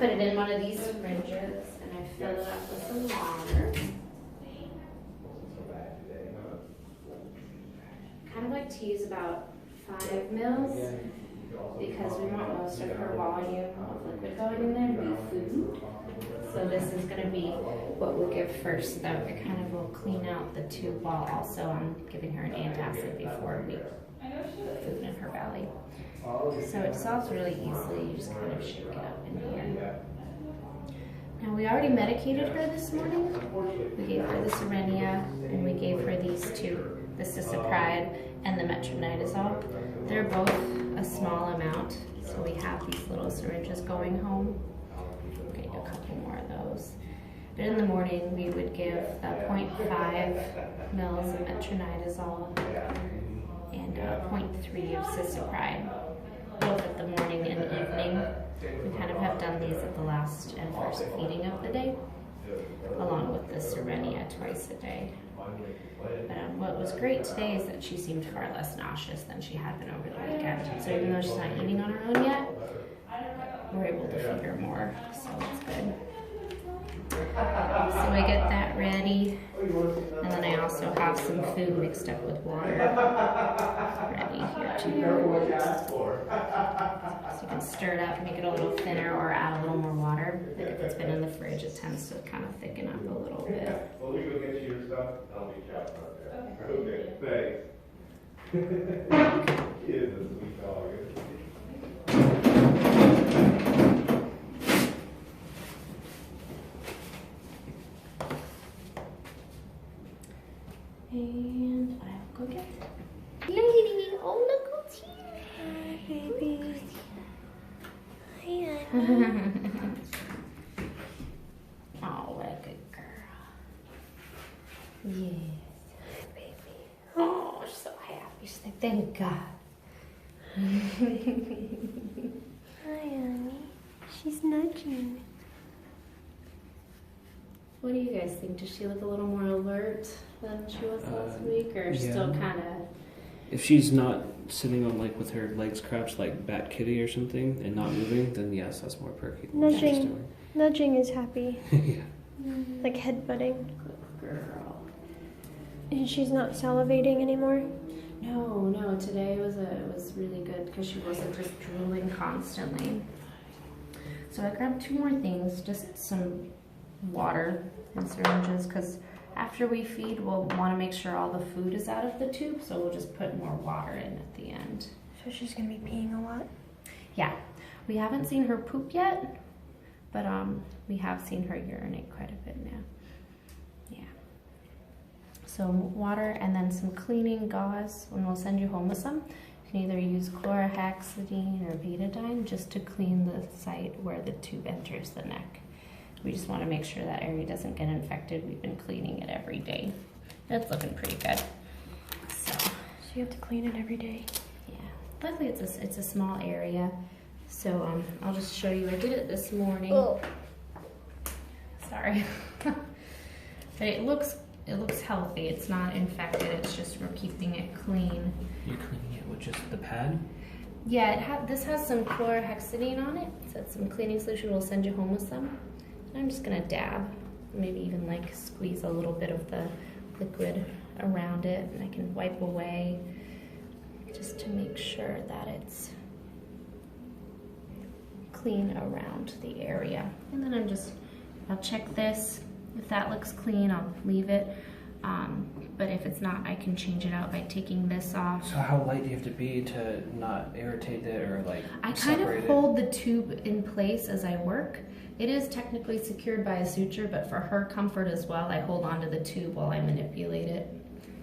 put it in one of these syringes and I fill it up with some water. Kind of like to use about 5 mils because we want most of her volume of liquid going in there to be food. So this is going to be what we'll give first, though. It kind of will clean out the tube while also I'm giving her an antacid before we put food in her belly. So it dissolves really easily. You just kind of shake it up in here. Now we already medicated her this morning. We gave her the Cerenia and we gave her these two, the Cisapride and the Metronidazole. They're both a small amount, so we have these little syringes going home. We'll get a couple more of those. But in the morning we would give the 0.5 mils of Metronidazole and 0.3 of Cisapride, both at the morning and evening. We kind of have done these at the last and first feeding of the day, along with the Cerenia twice a day. But what was great today is that she seemed far less nauseous than she had been over the weekend. So even though she's not eating on her own yet, we're able to feed her more, so it's good. So I get that ready, and then I also have some food mixed up with water ready here too. So you can stir it up, make it a little thinner, or add a little more water. Like if it's been in the fridge, it tends to kind of thicken up a little bit. Well, we go get you your stuff. I'll be chopping up there. Okay, thanks. Kid is a sweet dog. And I'll go get Lady. Oh, look who's here. Hi, baby. Hi, Oh, what a good girl. Yes. Hi, baby. Oh, she's so happy. She's like, thank God. Hi, Annie. She's nudging. What do you guys think? Does she look a little more alert than she was last week, or still kind of? If she's not sitting on like with her legs crouched like Bat Kitty or something and not moving, then yes, that's more perky. Nudging. Nudging is happy. Yeah. Like headbutting. Good girl. And she's not salivating anymore. No. Today it was really good because she wasn't just drooling constantly. So I grabbed 2 more things, just some water and syringes, because after we feed, we'll want to make sure all the food is out of the tube, so we'll just put more water in at the end. So she's gonna be peeing a lot. Yeah, we haven't seen her poop yet, but we have seen her urinate quite a bit now. Yeah. So water and then some cleaning gauze, and we'll send you home with some. You can either use chlorhexidine or betadine just to clean the site where the tube enters the neck. We just want to make sure that area doesn't get infected. We've been cleaning it every day. It's looking pretty good. So you have to clean it every day. yeah, luckily it's a small area. So I'll just show you. I did it this morning. Oh. Sorry, but it looks healthy. It's not infected. It's just we're keeping it clean. You're cleaning it with just the pad? Yeah, this has some chlorhexidine on it. So it's some cleaning solution. We'll send you home with some. I'm just gonna dab, maybe even like squeeze a little bit of the liquid around it, and I can wipe away just to make sure that it's clean around the area. And then I'll check this. If that looks clean, I'll leave it. But if it's not, I can change it out by taking this off. So how light do you have to be to not irritate it or like I kind separate of it? hold the tube in place as I work. It is technically secured by a suture, but for her comfort as well, I hold onto the tube while I manipulate it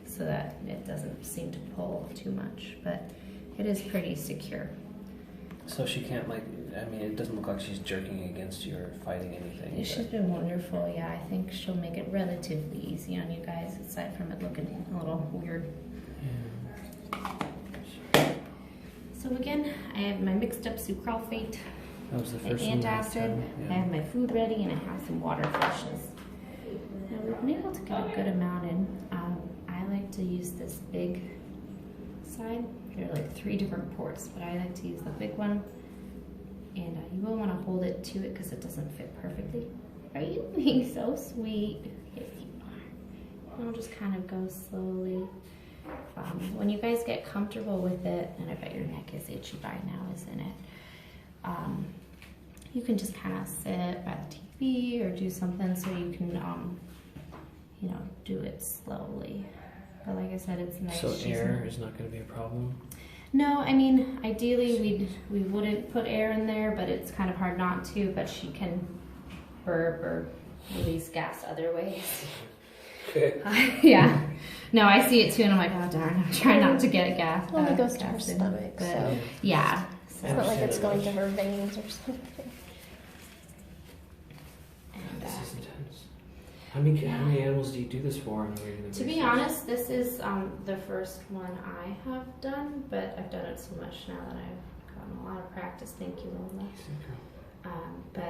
so that it doesn't seem to pull too much, but it is pretty secure. So she can't like, I mean, it doesn't look like she's jerking against you or fighting anything. She's been wonderful, yeah. I think she'll make it relatively easy on you guys, aside from it looking a little weird. Yeah. So again, I have my mixed up sucralfate, That was the my first one last antacid, time. I have my food ready, and I have some water flushes. Now we've been able to get a good amount in. I like to use this big side. There are like 3 different ports, but I like to use the big one. And you will want to hold it to it because it doesn't fit perfectly. Are you being so sweet? Yes, you are. And I'll just kind of go slowly. When you guys get comfortable with it, and I bet your neck is itchy by now, isn't it? You can just kind of sit by the TV or do something so you can, you know, do it slowly. But like I said, it's nice. So air is not going to be a problem? No, I mean, ideally we wouldn't put air in there, but it's kind of hard not to, but she can burp or release gas other ways. Okay. Yeah. No, I see it too, and I'm like, oh darn, I'm trying not to get gas. It only goes to her gas in, stomach, but so yeah. it's not like it's going to her veins or something. And, This is intense. How many animals do you do this for on a regular basis? to be honest, this is the first one I have done, but I've done it so much now that I've gotten a lot of practice. Thank you, Lola. But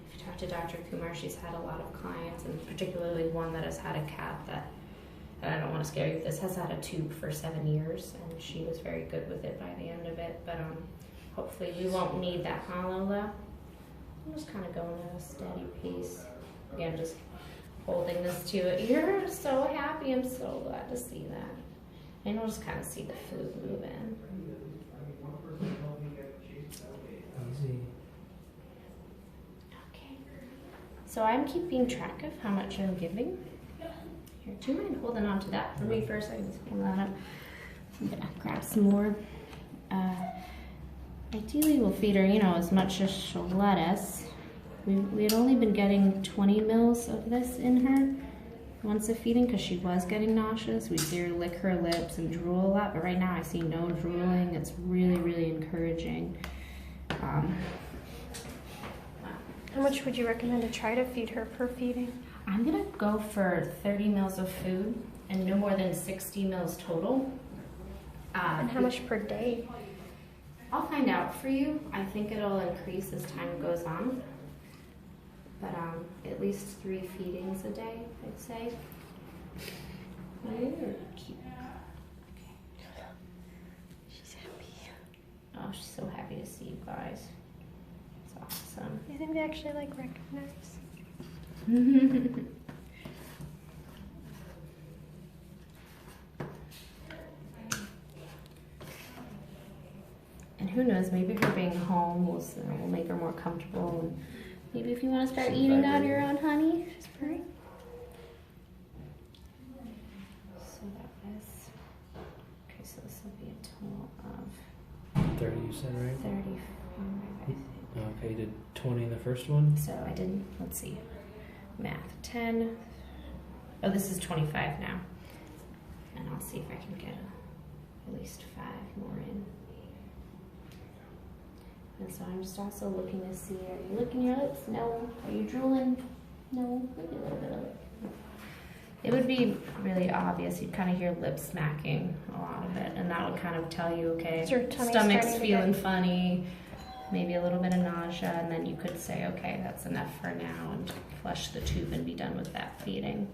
if you talk to Dr. Kumar, she's had a lot of clients, and particularly one that has had a cat that, and I don't want to scare you with this, has had a tube for 7 years, and she was very good with it by the end of it. But hopefully we won't need that, huh, Lola? I'm just kind of going at a steady pace. Again, just holding this to it. You're so happy. I'm so glad to see that. And we'll just kind of see the food move in. Easy. Okay. So I'm keeping track of how much I'm giving. Here, do you mind holding on to that for me for a second? Just pull that up. I'm gonna grab some more. Ideally, we'll feed her, you know, as much as she'll let us. We had only been getting 20 mils of this in her once a feeding because she was getting nauseous. We see her lick her lips and drool a lot, but right now I see no drooling. It's really, really encouraging. How much would you recommend to try to feed her per feeding? I'm gonna go for 30 mils of food and no more than 60 mils total. And how much per day? I'll find out for you. I think it'll increase as time goes on. But at least 3 feedings a day, I'd say. Cute. Okay. She's happy. Oh, she's so happy to see you guys. It's awesome. I think they actually like recognize. And who knows, maybe her being home will make her more comfortable. And maybe if you want to start eating on your own, honey. She's purring. So that was, okay, so this will be a total of 30, you said, right? 35, I think. Okay, you did 20 in the first one? So I did, let's see, math, 10. Oh, this is 25 now. And I'll see if I can get at least 5 more in. And so I'm just also looking to see, are you licking your lips? No. Are you drooling? No. Maybe a little bit of it. It would be really obvious. You'd kind of hear lip smacking a lot of it. And that would kind of tell you, okay, Is your tummy stomach's starting to feeling get- funny, maybe a little bit of nausea, and then you could say, okay, that's enough for now, and flush the tube and be done with that feeding.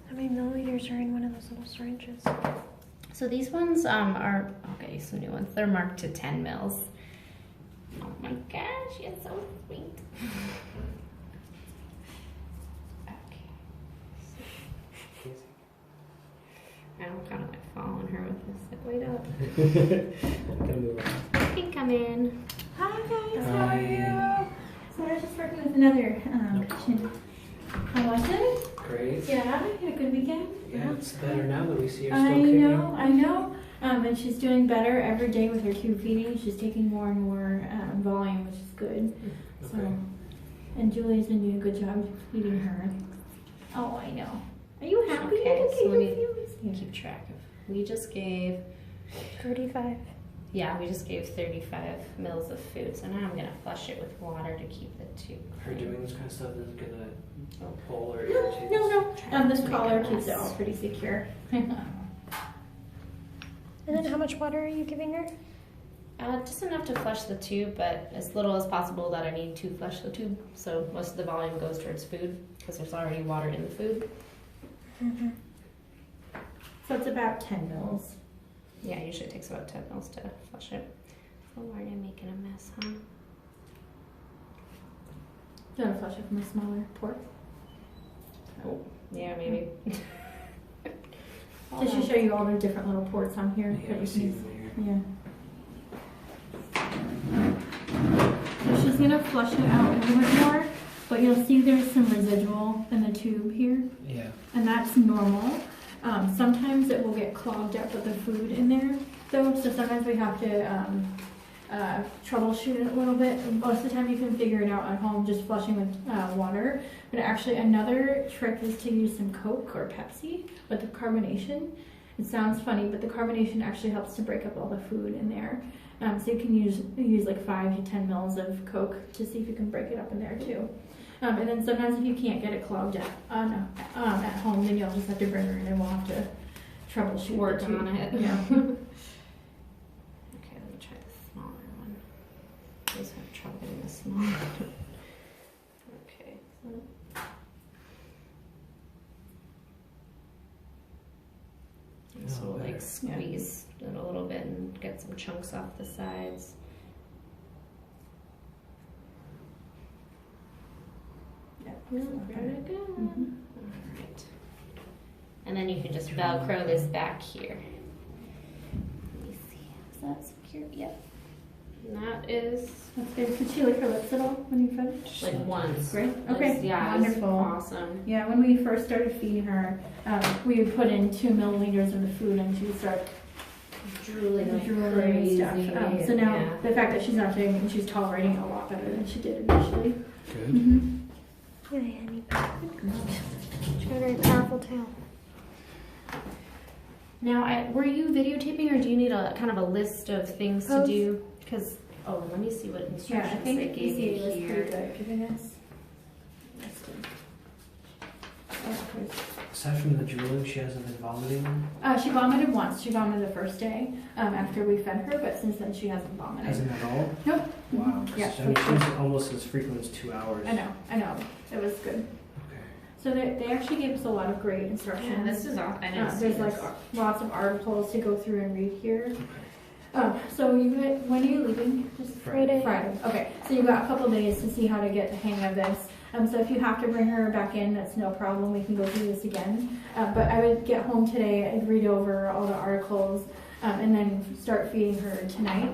How many milliliters are in one of those little syringes? So these ones are, okay, some new ones. They're marked to 10 mils. Oh my gosh, you're so sweet. Okay. I'm kind of like following her with this. Like, wait up. Gonna move on. You can come in. Hi guys, how Hi. are you? So I was just working with another patient. How was it? Great. Yeah, you had a good weekend? Yeah, it's better now that we see her I still kicking. know. And she's doing better every day with her tube feeding. She's taking more and more volume, which is good. Okay. So, and Julie's been doing a good job feeding her. Oh, I know. Are you happy? Okay, so let me Yeah. keep track of. We just gave, 35. yeah, we just gave 35 mils of food. So now I'm gonna flush it with water to keep the tube Her clean. doing this kind of stuff is gonna pull or No, irritate. no. This to make collar a keeps it mess. all pretty secure. And then how much water are you giving her? Just enough to flush the tube, but as little as possible that I need to flush the tube. So most of the volume goes towards food because there's already water in the food. Mm-hmm. So it's about 10 mils. Yeah, usually it takes about 10 mils to flush it. So we're making a mess, huh? Do you want to flush it from a smaller port? Oh, yeah, maybe. Just to show you all the different little ports on here Yeah, that I you see can them here. Yeah. So she's gonna flush it out a little bit more, but you'll see there's some residual in the tube here, Yeah. and that's normal. Sometimes it will get clogged up with the food in there, though, so sometimes we have to troubleshoot it a little bit. Most of the time you can figure it out at home just flushing with water, but actually another trick is to use some Coke or Pepsi with the carbonation. It sounds funny, but the carbonation actually helps to break up all the food in there. So you can use like 5 to 10 mils of Coke to see if you can break it up in there too. And then sometimes if you can't get it clogged at home, then you'll just have to bring her in and we'll have to troubleshoot. Work the tube. on it. Yeah. Okay, let me try the smaller one. I always have trouble getting the small one. Okay. So Oh, we'll like better. squeeze it a little bit and get some chunks off the sides. Yeah. Pretty good. Mhm. Alright. And then you can just Velcro this back here. Let me see. Is that secure? Yep. And that is That's good. Did she lick her lips at all when you fed? like once. Great. It's- Okay. Yeah, it's Wonderful. awesome. Yeah, when we first started feeding her, we would put in 2 milliliters of the food and she would start Drooling like drooling and crazy. stuff. So now yeah. the fact that she's not doing it and she's tolerating it a lot better than she did initially. Good. Mm-hmm. Hi, honey. She's got a very powerful tail. Now, were you videotaping, or do you need a kind of a list of things to Both. do? Because let me see what Yeah, I instructions think they gave you ECA was here. pretty good at giving us. Aside from the drooling, she hasn't been vomiting. She vomited once. She vomited the first day after we fed her, but since then she hasn't vomited. Hasn't at all? Nope. Wow. Yeah. I mean, she's almost as frequent as 2 hours. I know. It was good. Okay. So they actually gave us a lot of great instructions. Yeah, this is all. I didn't see There's this. like lots of articles to go through and read here. So when are you leaving? Just Friday. Friday. Okay. So you've got a couple days to see how to get the hang of this. So if you have to bring her back in, that's no problem. We can go through this again. But I would get home today and read over all the articles, and then start feeding her tonight.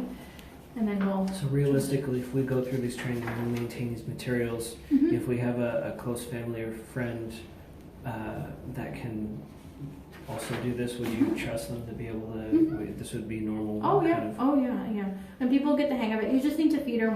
And then we'll. So realistically, if we go through these trainings and maintain these materials, Mhm. if we have a close family or friend that can also do this, would you trust them to be able to? Mhm. This would be normal. Oh yeah. kind of- Oh yeah. Yeah. And people get the hang of it. You just need to feed her one